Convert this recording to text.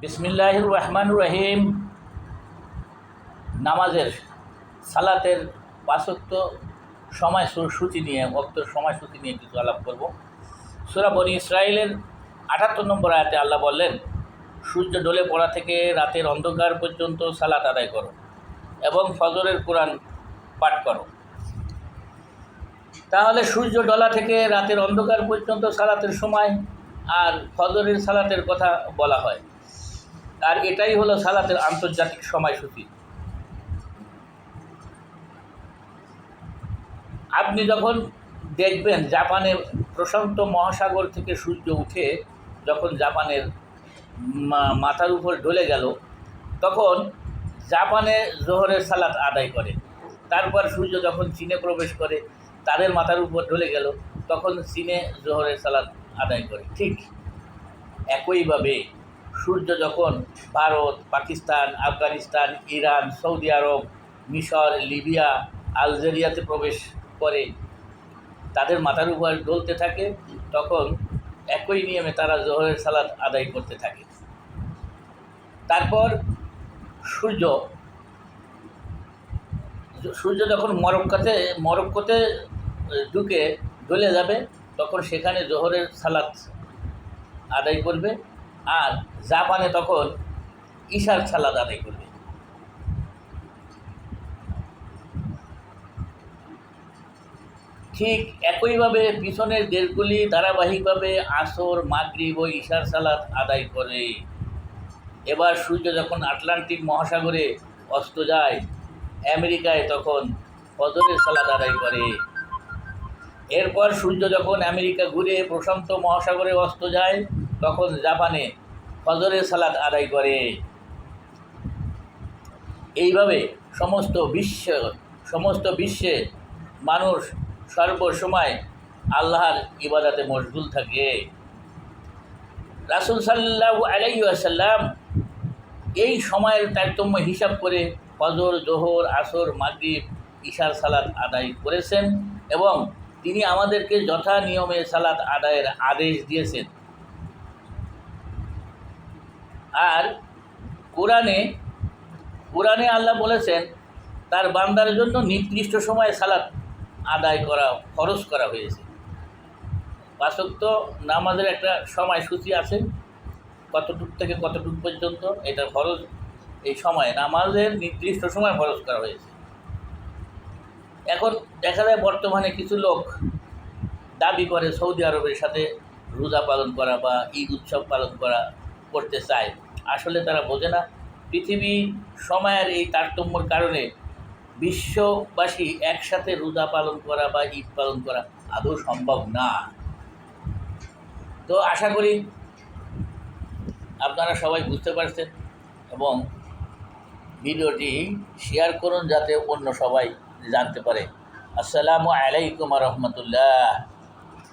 বিসমিল্লাহির রহমানির রহিম। নামাজের সালাতের পাঁচক্ত সময়সূচি নিয়ে সময়সূচি নিয়ে কিছু আলাপ করব। সূরা বনী ইসরাঈলের ৭৮ নম্বর আয়াতে আল্লাহ বললেন, সূর্য ডলে পড়া থেকে রাতের অন্ধকার পর্যন্ত সালাত আদায় করো এবং ফজরের কোরআন পাঠ করো। তাহলে সূর্য ডলা থেকে রাতের অন্ধকার পর্যন্ত সালাতের সময় আর ফজরের সালাতের কথা বলা হয়, আর এটাই হলো সালাতের আন্তর্জাতিক সময়সূচি। আপনি যখন দেখবেন জাপানের প্রশান্ত মহাসাগর থেকে সূর্য উঠে যখন জাপানের মাথার উপর ঢলে গেল, তখন জাপানে জোহরের সালাত আদায় করে। তারপর সূর্য যখন চীনে প্রবেশ করে, তাদের মাথার উপর ঢলে গেল, তখন চীনে জোহরের সালাত আদায় করে। ঠিক একইভাবে সূর্য যখন ভারত, পাকিস্তান, আফগানিস্তান, ইরান, সৌদি আরব, মিশর, লিবিয়া, আলজেরিয়াতে প্রবেশ করে, তাদের মাথার উপর ডলতে থাকে, তখন একই নিয়মে তারা জোহরের সালাত আদায় করতে থাকে। তারপর সূর্য যখন মরক্কোতে ঢুকে ঢলে যাবে, তখন সেখানে জোহরের সালাত আদায় করবে, আর জাপানে তখন ঈশার সালাত আদায় করবে। ঠিক একইভাবে পিছনের দেশগুলি ধারাবাহিকভাবে আসর, মাগরিব ও ঈশার সালাত আদায় করে। এবার সূর্য যখন আটলান্টিক মহাসাগরে অস্ত যায়, আমেরিকায় তখন ফজরের সালাত আদায় করে। এরপর সূর্য যখন আমেরিকা ঘুরে প্রশান্ত মহাসাগরে অস্ত যায়, তখন জাপানে ফজরের সালাত আদায় করে। এইভাবে সমস্ত বিশ্বে মানুষ সর্বসময় আল্লাহর ইবাদতে মশগুল থাকে। রাসূল সাল্লাল্লাহু আলাইহি ওয়াসাল্লাম এই সময়ের তারতম্য হিসাব করে ফজর, জোহর, আসর, মাগরিব, ঈশার সালাত আদায় করেছেন এবং তিনি আমাদেরকে যথা নিয়মে সালাত আদায়ের আদেশ দিয়েছেন। আর কোরআনে আল্লাহ বলেছেন, তার বান্দার জন্য নির্দিষ্ট সময়ে সালাত আদায় করা ফরজ করা হয়েছে। পাঁচ ওয়াক্ত নামাজের একটা সময়সূচি আছে, কতটুক থেকে কতটুক পর্যন্ত এটা ফরজ। এই সময় নামাজের নির্দিষ্ট সময় ফরজ করা হয়েছে। এখন দেখা যায় বর্তমানে কিছু লোক দাবি করে সৌদি আরবের সাথে রোজা পালন করা বা ঈদ উৎসব পালন করতে চায়। আসলে তারা বোঝে না, পৃথিবী সময়ের এই তারতম্যর কারণে বিশ্ববাসী একসাথে রোজা পালন করা বা ঈদ পালন করা আদৌ সম্ভব না। তো আশা করি আপনারা সবাই বুঝতে পারছেন এবং ভিডিওটি শেয়ার করুন যাতে অন্য সবাই জানতে পারে। আসসালামু আলাইকুম ওয়া রাহমাতুল্লাহ।